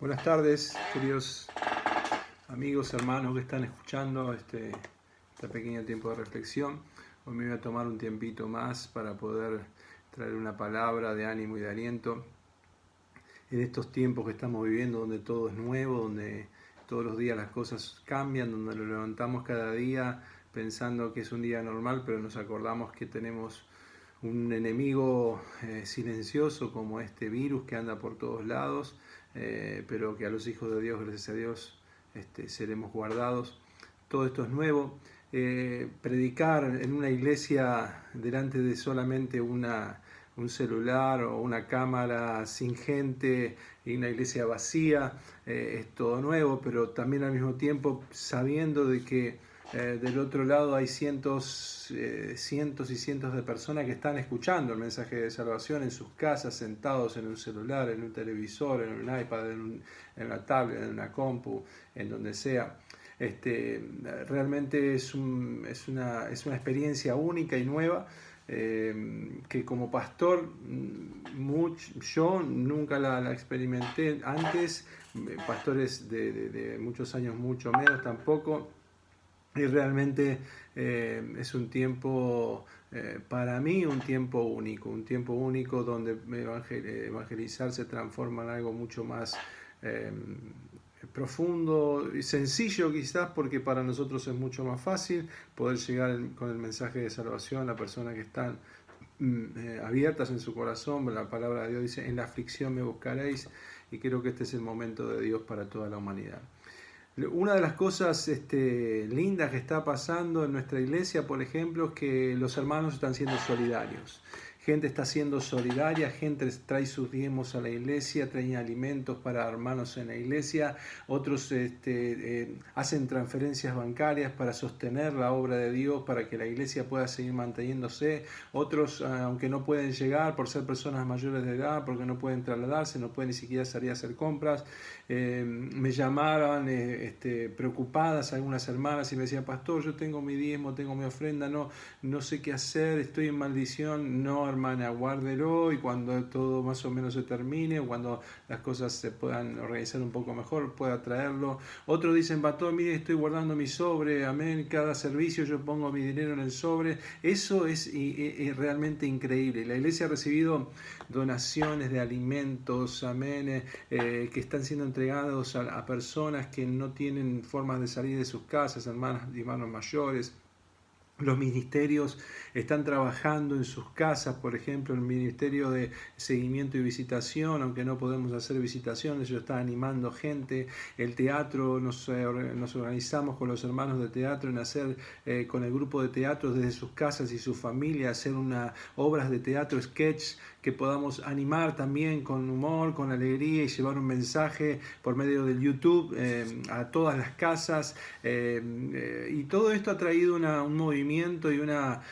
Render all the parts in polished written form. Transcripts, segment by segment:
Buenas tardes, queridos amigos, hermanos que están escuchando este pequeño tiempo de reflexión. Hoy me voy a tomar un tiempito más para poder traer una palabra de ánimo y de aliento en estos tiempos que estamos viviendo, donde todo es nuevo, donde todos los días las cosas cambian, donde lo levantamos cada día pensando que es un día normal, pero nos acordamos que tenemos un enemigo silencioso como este virus que anda por todos lados, pero que a los hijos de Dios, gracias a Dios, seremos guardados. Todo esto es nuevo. Predicar en una iglesia delante de solamente un celular o una cámara sin gente y una iglesia vacía es todo nuevo, pero también al mismo tiempo sabiendo de que del otro lado hay cientos y cientos de personas que están escuchando el mensaje de salvación en sus casas, sentados en un celular, en un televisor, en un iPad, en una tablet, en una compu, en donde sea. Realmente es una experiencia única y nueva que como pastor yo nunca la experimenté antes, pastores de muchos años mucho menos tampoco. Y realmente es un tiempo, para mí, un tiempo único donde evangelizar se transforma en algo mucho más profundo y sencillo quizás, porque para nosotros es mucho más fácil poder llegar con el mensaje de salvación a las personas que están abiertas en su corazón. La palabra de Dios dice: en la aflicción me buscaréis, y creo que este es el momento de Dios para toda la humanidad. Una de las cosas lindas que está pasando en nuestra iglesia, por ejemplo, es que los hermanos están siendo solidarios. Gente está siendo solidaria, gente trae sus diezmos a la iglesia, traen alimentos para hermanos en la iglesia, otros hacen transferencias bancarias para sostener la obra de Dios, para que la iglesia pueda seguir manteniéndose. Otros, aunque no pueden llegar por ser personas mayores de edad, porque no pueden trasladarse, no pueden ni siquiera salir a hacer compras, me llamaban preocupadas algunas hermanas y me decían: pastor, yo tengo mi diezmo, tengo mi ofrenda, no sé qué hacer, estoy en maldición. No, hermana, guárdelo, y cuando todo más o menos se termine, o cuando las cosas se puedan organizar un poco mejor, pueda traerlo. Otros dicen: pastor, mire, estoy guardando mi sobre, amén, cada servicio yo pongo mi dinero en el sobre. Eso es realmente increíble. La iglesia ha recibido donaciones de alimentos, amén, que están siendo entregados a personas que no tienen formas de salir de sus casas, hermanas y hermanos mayores. Los ministerios están trabajando en sus casas, por ejemplo, el Ministerio de Seguimiento y Visitación, aunque no podemos hacer visitaciones, ellos están animando gente. El teatro, nos organizamos con los hermanos de teatro en hacer con el grupo de teatro desde sus casas y sus familias, hacer obras de teatro, sketch, que podamos animar también con humor, con alegría, y llevar un mensaje por medio del YouTube a todas las casas. Y todo esto ha traído un movimiento y una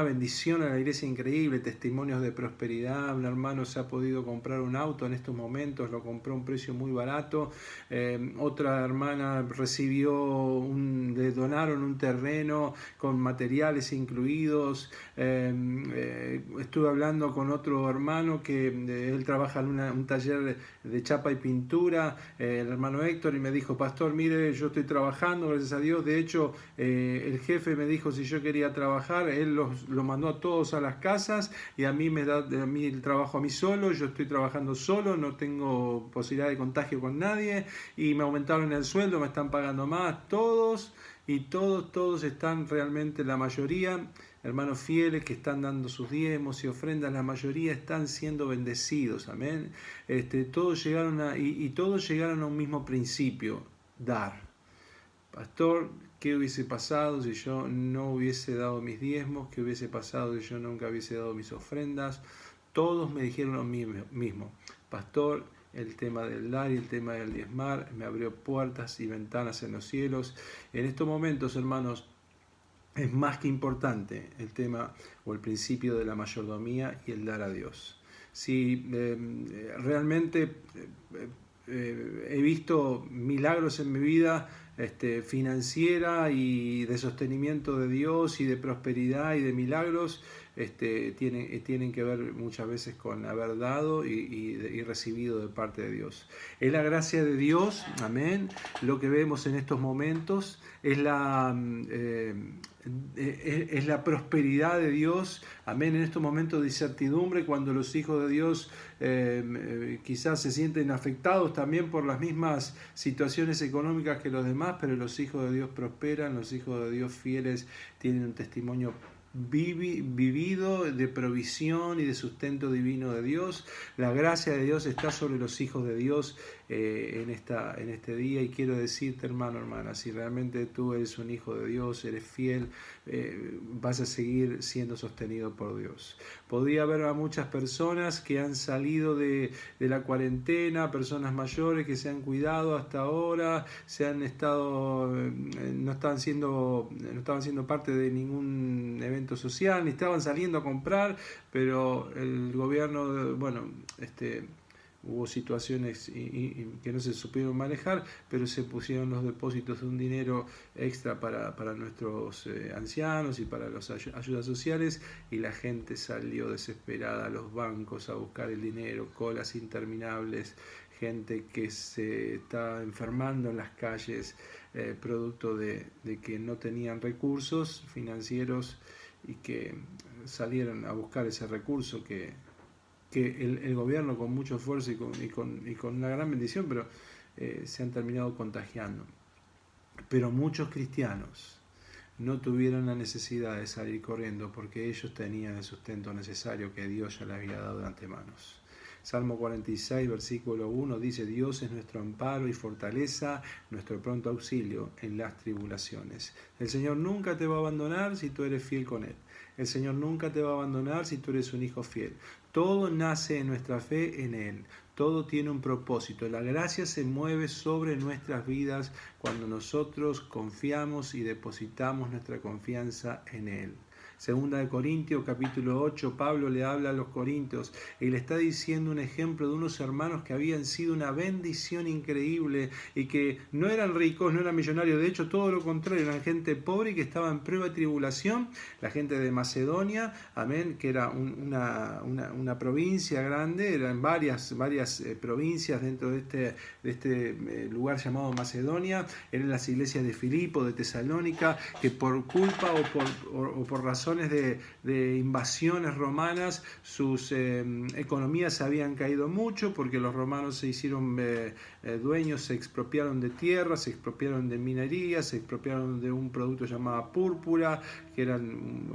bendición a la iglesia increíble, testimonios de prosperidad. Un hermano se ha podido comprar un auto en estos momentos, lo compró a un precio muy barato. Otra hermana le donaron un terreno con materiales incluidos. Estuve hablando con otro hermano que él trabaja en un taller de chapa y pintura, el hermano Héctor, y me dijo: pastor, mire, yo estoy trabajando, gracias a Dios. De hecho, el jefe me dijo si yo quería trabajar, él lo mandó a todos a las casas, y a mí me da el trabajo a mí solo. Yo estoy trabajando solo, no tengo posibilidad de contagio con nadie, y me aumentaron el sueldo, me están pagando más, todos están realmente, la mayoría, hermanos fieles que están dando sus diezmos y ofrendas, la mayoría están siendo bendecidos, amén. Todos llegaron a un mismo principio: dar. Pastor, ¿qué hubiese pasado si yo no hubiese dado mis diezmos? ¿Qué hubiese pasado si yo nunca hubiese dado mis ofrendas? Todos me dijeron lo mismo: pastor, el tema del dar y el tema del diezmar me abrió puertas y ventanas en los cielos. En estos momentos, hermanos, es más que importante el tema o el principio de la mayordomía y el dar a Dios. Si realmente he visto milagros en mi vida financiera y de sostenimiento de Dios y de prosperidad y de milagros, tienen que ver muchas veces con haber dado y recibido de parte de Dios. Es la gracia de Dios, amén, lo que vemos en estos momentos, es la prosperidad de Dios, amén, en estos momentos de incertidumbre, cuando los hijos de Dios quizás se sienten afectados también por las mismas situaciones económicas que los demás, pero los hijos de Dios prosperan, los hijos de Dios fieles tienen un testimonio vivido de provisión y de sustento divino de Dios. La gracia de Dios está sobre los hijos de Dios en este día, y quiero decirte, hermano, hermana, si realmente tú eres un hijo de Dios, eres fiel, vas a seguir siendo sostenido por Dios. Podría haber a muchas personas que han salido de la cuarentena, personas mayores que se han cuidado hasta ahora, no estaban siendo parte de ningún evento social, ni estaban saliendo a comprar, pero el gobierno, hubo situaciones que no se supieron manejar, pero se pusieron los depósitos de un dinero extra para nuestros ancianos y para las ayudas sociales, y la gente salió desesperada a los bancos a buscar el dinero, colas interminables, gente que se está enfermando en las calles, producto de que no tenían recursos financieros y que salieron a buscar ese recurso que el gobierno con mucho esfuerzo y con una gran bendición, pero se han terminado contagiando. Pero muchos cristianos no tuvieron la necesidad de salir corriendo porque ellos tenían el sustento necesario que Dios ya les había dado de antemano. Salmo 46, versículo 1 dice: Dios es nuestro amparo y fortaleza, nuestro pronto auxilio en las tribulaciones. El Señor nunca te va a abandonar si tú eres fiel con Él. El Señor nunca te va a abandonar si tú eres un hijo fiel. Todo nace en nuestra fe en Él. Todo tiene un propósito. La gracia se mueve sobre nuestras vidas cuando nosotros confiamos y depositamos nuestra confianza en Él. Segunda de Corintios, capítulo 8, Pablo le habla a los corintios y le está diciendo un ejemplo de unos hermanos que habían sido una bendición increíble y que no eran ricos, no eran millonarios, de hecho todo lo contrario, eran gente pobre y que estaba en prueba de tribulación. La gente de Macedonia, amén, que era una provincia grande, eran varias provincias dentro de este lugar llamado Macedonia, eran las iglesias de Filipo, de Tesalónica, que por culpa o por razón de invasiones romanas, sus economías habían caído mucho porque los romanos se hicieron dueños, se expropiaron de tierras, se expropiaron de minería, se expropiaron de un producto llamado púrpura, que eran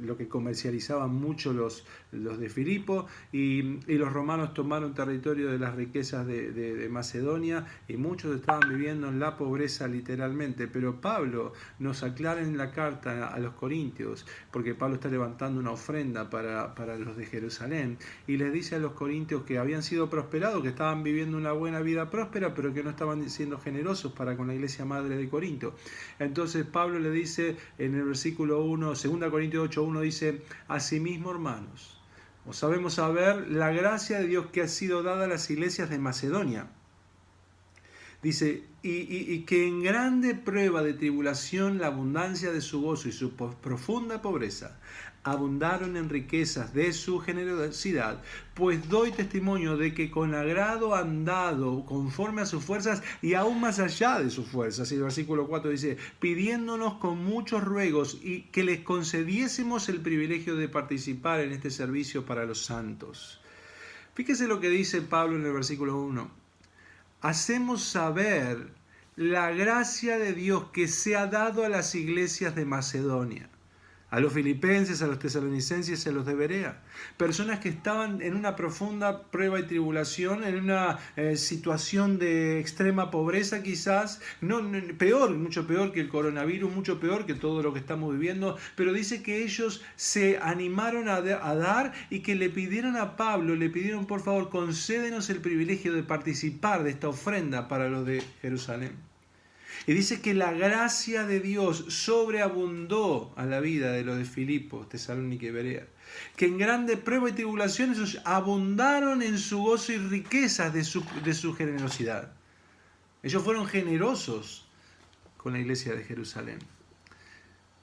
lo que comercializaban mucho los de Filipo, y los romanos tomaron territorio de las riquezas de Macedonia, y muchos estaban viviendo en la pobreza literalmente. Pero Pablo nos aclara en la carta a los corintios, porque Pablo está levantando una ofrenda para los de Jerusalén, y les dice a los corintios que habían sido prosperados, que estaban viviendo una buena vida próspera, pero que no estaban siendo generosos para con la iglesia madre de Corinto. Entonces Pablo le dice en el versículo 1, 2 Corintios 8:1 dice: asimismo, hermanos, os sabemos saber la gracia de Dios que ha sido dada a las iglesias de Macedonia. Dice, y que en grande prueba de tribulación la abundancia de su gozo y su profunda pobreza abundaron en riquezas de su generosidad, pues doy testimonio de que con agrado han dado conforme a sus fuerzas y aún más allá de sus fuerzas. Y el versículo 4 dice: pidiéndonos con muchos ruegos y que les concediésemos el privilegio de participar en este servicio para los santos. Fíjese lo que dice Pablo en el versículo 1. Hacemos saber la gracia de Dios que se ha dado a las iglesias de Macedonia, a los filipenses, a los tesalonicenses y a los de Berea. Personas que estaban en una profunda prueba y tribulación, en una situación de extrema pobreza quizás, mucho peor que el coronavirus, mucho peor que todo lo que estamos viviendo, pero dice que ellos se animaron a dar y que le pidieron a Pablo, le pidieron: por favor, concédenos el privilegio de participar de esta ofrenda para los de Jerusalén. Y dice que la gracia de Dios sobreabundó a la vida de los de Filipos, Tesalónica y Berea. Que en grande prueba y tribulación ellos abundaron en su gozo y riquezas de su generosidad. Ellos fueron generosos con la iglesia de Jerusalén.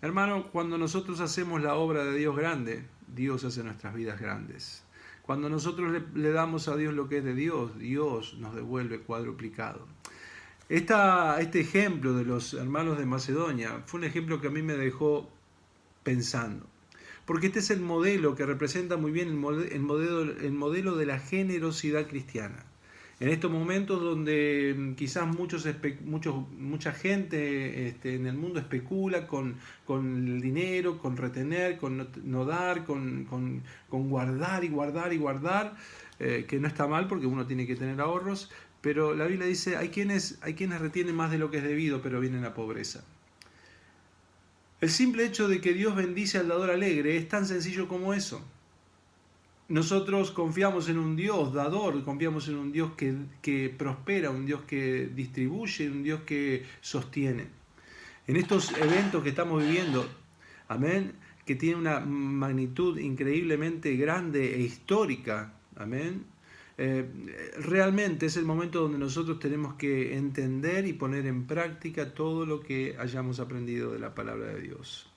Hermano, cuando nosotros hacemos la obra de Dios grande, Dios hace nuestras vidas grandes. Cuando nosotros le damos a Dios lo que es de Dios, Dios nos devuelve cuadruplicado. Este ejemplo de los hermanos de Macedonia fue un ejemplo que a mí me dejó pensando. Porque este es el modelo que representa muy bien el modelo de la generosidad cristiana. En estos momentos donde quizás mucha gente en el mundo especula con el dinero, con retener, con no dar, con guardar y guardar y guardar, que no está mal porque uno tiene que tener ahorros, pero la Biblia dice, hay quienes retienen más de lo que es debido, pero vienen a pobreza. El simple hecho de que Dios bendice al dador alegre es tan sencillo como eso. Nosotros confiamos en un Dios dador, confiamos en un Dios que prospera, un Dios que distribuye, un Dios que sostiene. En estos eventos que estamos viviendo, amén, que tiene una magnitud increíblemente grande e histórica, amén, realmente es el momento donde nosotros tenemos que entender y poner en práctica todo lo que hayamos aprendido de la palabra de Dios.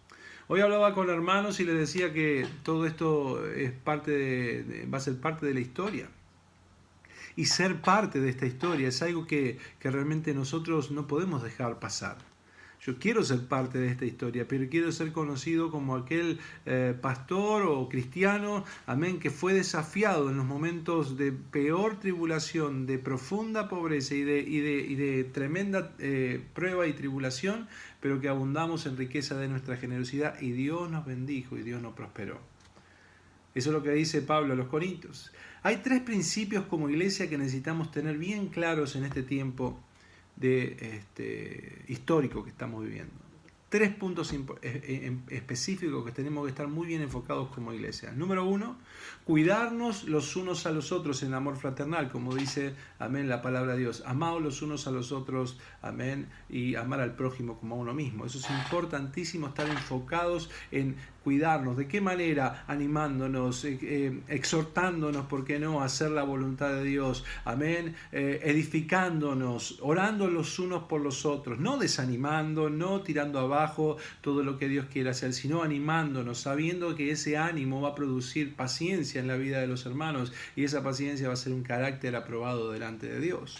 Hoy hablaba con hermanos y les decía que todo esto es va a ser parte de la historia. Y ser parte de esta historia es algo que realmente nosotros no podemos dejar pasar. Yo quiero ser parte de esta historia, pero quiero ser conocido como aquel pastor o cristiano, amén, que fue desafiado en los momentos de peor tribulación, de profunda pobreza y de tremenda prueba y tribulación, pero que abundamos en riqueza de nuestra generosidad y Dios nos bendijo y Dios nos prosperó. Eso es lo que dice Pablo a los Corintios. Hay 3 principios como iglesia que necesitamos tener bien claros en este tiempo histórico que estamos viviendo. 3 puntos específicos que tenemos que estar muy bien enfocados como iglesia. Número 1, cuidarnos los unos a los otros en amor fraternal, como dice, amén, la palabra de Dios. Amaos los unos a los otros, amén, y amar al prójimo como a uno mismo. Eso es importantísimo, estar enfocados en cuidarnos. ¿De qué manera? Animándonos, exhortándonos, ¿por qué no?, a hacer la voluntad de Dios. Amén. Edificándonos, orando los unos por los otros, no desanimando, no tirando abajo todo lo que Dios quiere hacer, sino animándonos, sabiendo que ese ánimo va a producir paciencia en la vida de los hermanos y esa paciencia va a ser un carácter aprobado delante de Dios.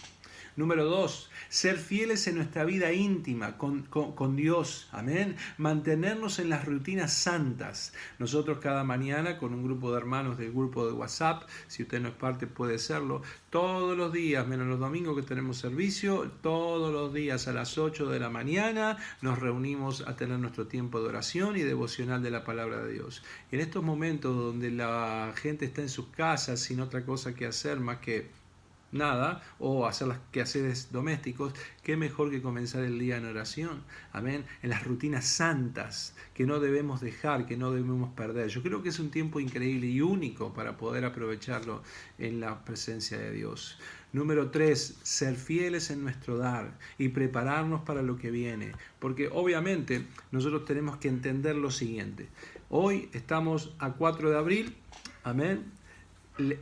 Número 2, ser fieles en nuestra vida íntima con Dios, amén. Mantenernos en las rutinas santas. Nosotros cada mañana con un grupo de hermanos del grupo de WhatsApp, si usted no es parte puede serlo, todos los días, menos los domingos que tenemos servicio, todos los días a las 8 de la mañana nos reunimos a tener nuestro tiempo de oración y devocional de la palabra de Dios. En estos momentos donde la gente está en sus casas sin otra cosa que hacer más que nada, o hacer los quehaceres domésticos, qué mejor que comenzar el día en oración, amén, en las rutinas santas que no debemos dejar, que no debemos perder. Yo creo que es un tiempo increíble y único para poder aprovecharlo en la presencia de Dios. Número 3, ser fieles en nuestro dar y prepararnos para lo que viene, porque obviamente nosotros tenemos que entender lo siguiente. Hoy estamos a 4 de abril, amén.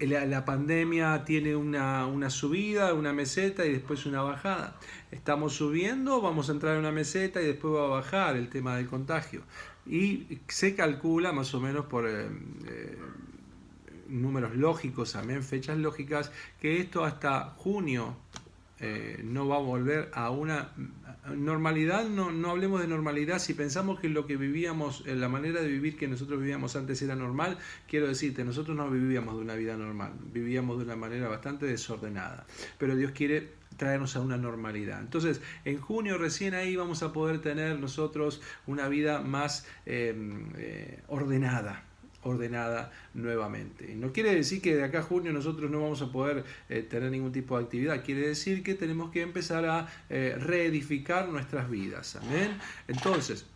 La pandemia tiene una subida, una meseta y después una bajada. Estamos subiendo, vamos a entrar en una meseta y después va a bajar el tema del contagio. Y se calcula más o menos por números lógicos, también fechas lógicas, que esto hasta junio no va a volver a una normalidad. No hablemos de normalidad. Si pensamos que lo que vivíamos, la manera de vivir que nosotros vivíamos antes era normal, quiero decirte, nosotros no vivíamos de una vida normal, vivíamos de una manera bastante desordenada, pero Dios quiere traernos a una normalidad. Entonces, en junio recién ahí vamos a poder tener nosotros una vida más ordenada nuevamente. No quiere decir que de acá a junio nosotros no vamos a poder tener ningún tipo de actividad. Quiere decir que tenemos que empezar a reedificar nuestras vidas. Amén. Entonces,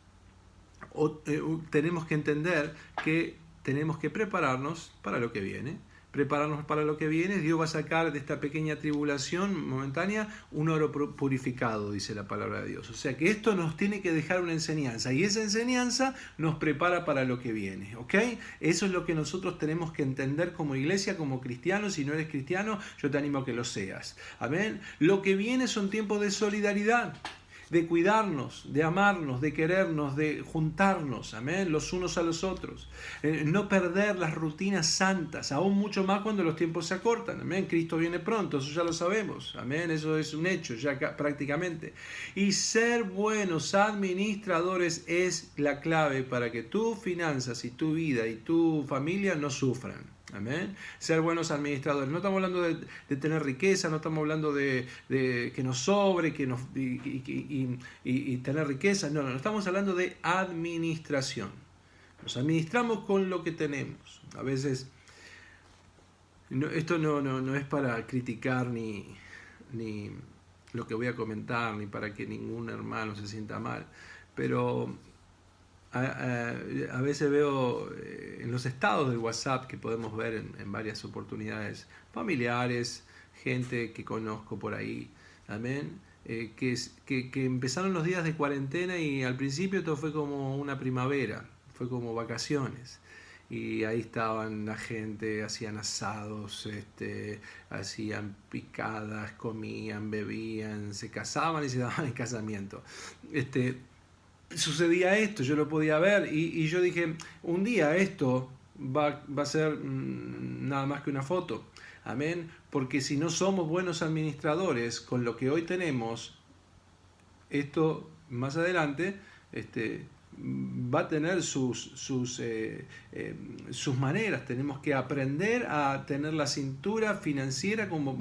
tenemos que entender que tenemos que prepararnos para lo que viene. Prepararnos para lo que viene. Dios va a sacar de esta pequeña tribulación momentánea un oro purificado, dice la palabra de Dios. O sea que esto nos tiene que dejar una enseñanza y esa enseñanza nos prepara para lo que viene, ¿ok? Eso es lo que nosotros tenemos que entender como iglesia, como cristianos. Si no eres cristiano, yo te animo a que lo seas. Amén. Lo que viene son tiempos de solidaridad. de cuidarnos, de amarnos, de querernos, de juntarnos, amén, los unos a los otros. No perder las rutinas santas, aún mucho más cuando los tiempos se acortan, amén. Cristo viene pronto, eso ya lo sabemos, amén, eso es un hecho ya prácticamente. Y ser buenos administradores es la clave para que tus finanzas y tu vida y tu familia no sufran. Amén. Ser buenos administradores. No estamos hablando de tener riqueza, no estamos hablando de que nos sobre y tener riqueza. No, estamos hablando de administración. Nos administramos con lo que tenemos. A veces, esto no es para criticar ni lo que voy a comentar, ni para que ningún hermano se sienta mal, pero a veces veo en los estados del WhatsApp que podemos ver en varias oportunidades, familiares, gente que conozco por ahí, amén, que empezaron los días de cuarentena y al principio todo fue como una primavera, fue como vacaciones. Y ahí estaban la gente, hacían asados, hacían picadas, comían, bebían, se casaban y se daban en casamiento. Sucedía esto, yo lo podía ver y yo dije, un día esto va a ser nada más que una foto, amén, porque si no somos buenos administradores con lo que hoy tenemos, esto más adelante va a tener sus maneras. Tenemos que aprender a tener la cintura financiera como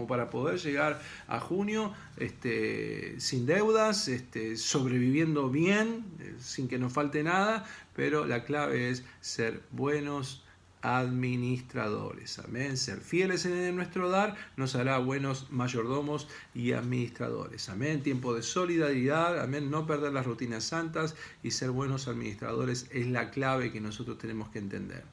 para poder llegar a junio sin deudas, sobreviviendo bien, sin que nos falte nada, pero la clave es ser buenos administradores, amén. Ser fieles en nuestro dar nos hará buenos mayordomos y administradores, amén. Tiempo de solidaridad, amén. No perder las rutinas santas y ser buenos administradores es la clave que nosotros tenemos que entender.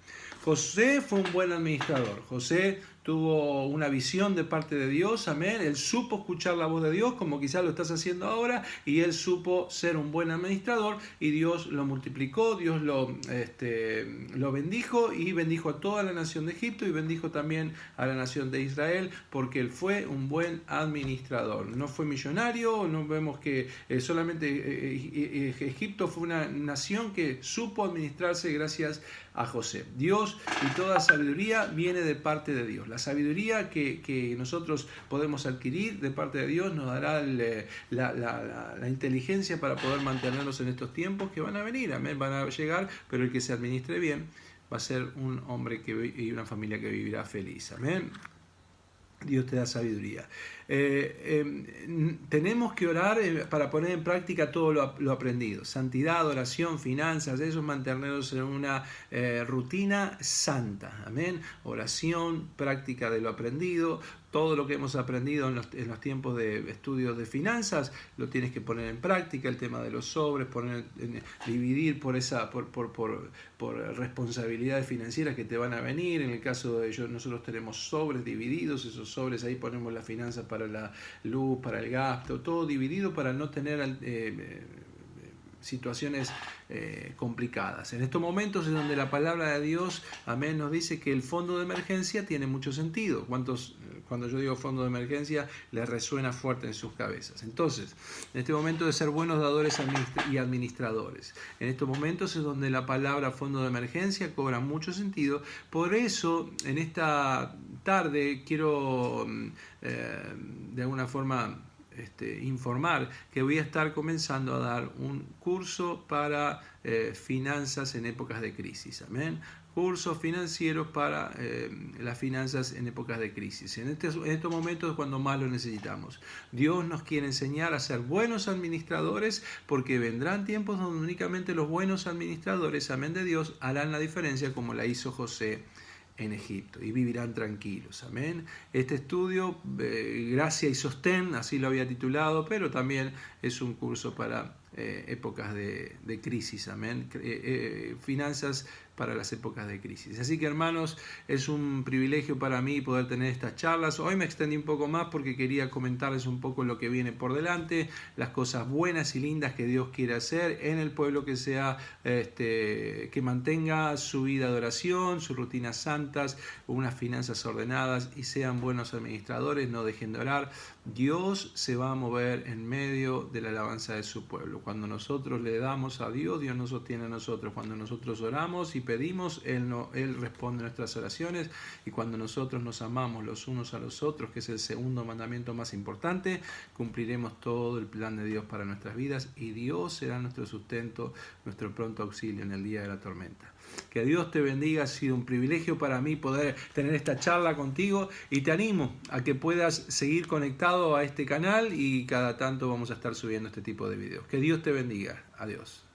José fue un buen administrador. José tuvo una visión de parte de Dios, amén. Él supo escuchar la voz de Dios, como quizás lo estás haciendo ahora, y él supo ser un buen administrador, y Dios lo multiplicó, Dios lo bendijo, y bendijo a toda la nación de Egipto, y bendijo también a la nación de Israel, porque él fue un buen administrador. No fue millonario, no vemos que solamente Egipto fue una nación que supo administrarse gracias a José. Dios y toda sabiduría viene de parte de Dios. La sabiduría que nosotros podemos adquirir de parte de Dios nos dará la inteligencia para poder mantenernos en estos tiempos que van a venir, amén, van a llegar, pero el que se administre bien va a ser un hombre y una familia que vivirá feliz, amén. Dios te da sabiduría. Tenemos que orar para poner en práctica todo lo aprendido. Santidad, oración, finanzas, eso es mantenernos en una rutina santa. Amén. Oración, práctica de lo aprendido. Todo lo que hemos aprendido en los tiempos de estudios de finanzas lo tienes que poner en práctica. El tema de los sobres, dividir por responsabilidades financieras que te van a venir. En el caso de nosotros tenemos sobres divididos. Esos sobres ahí ponemos las finanzas para la luz, para el gasto, todo dividido para no tener situaciones complicadas. En estos momentos es donde la palabra de Dios, amén, nos dice que el fondo de emergencia tiene mucho sentido. Cuando yo digo fondo de emergencia, les resuena fuerte en sus cabezas. Entonces, en este momento de ser buenos dadores y administradores. En estos momentos es donde la palabra fondo de emergencia cobra mucho sentido. Por eso, en esta tarde quiero de alguna forma informar que voy a estar comenzando a dar un curso para finanzas en épocas de crisis. Amén. Cursos financieros para las finanzas en épocas de crisis. En estos momentos es cuando más lo necesitamos. Dios nos quiere enseñar a ser buenos administradores, porque vendrán tiempos donde únicamente los buenos administradores, amén de Dios, harán la diferencia como la hizo José en Egipto, y vivirán tranquilos, amén. Este estudio, Gracia y Sostén, así lo había titulado, pero también es un curso para épocas de crisis, amén. Finanzas para las épocas de crisis. Así que, hermanos, es un privilegio para mí poder tener estas charlas. Hoy me extendí un poco más porque quería comentarles un poco lo que viene por delante, las cosas buenas y lindas que Dios quiere hacer en el pueblo, que mantenga su vida de oración, sus rutinas santas, unas finanzas ordenadas y sean buenos administradores, no dejen de orar. Dios se va a mover en medio de la alabanza de su pueblo. Cuando nosotros le damos a Dios, Dios nos sostiene a nosotros. Cuando nosotros oramos y pedimos, Él responde nuestras oraciones. Y cuando nosotros nos amamos los unos a los otros, que es el segundo mandamiento más importante, cumpliremos todo el plan de Dios para nuestras vidas y Dios será nuestro sustento, nuestro pronto auxilio en el día de la tormenta. Que Dios te bendiga, ha sido un privilegio para mí poder tener esta charla contigo y te animo a que puedas seguir conectado a este canal y cada tanto vamos a estar subiendo este tipo de videos. Que Dios te bendiga. Adiós.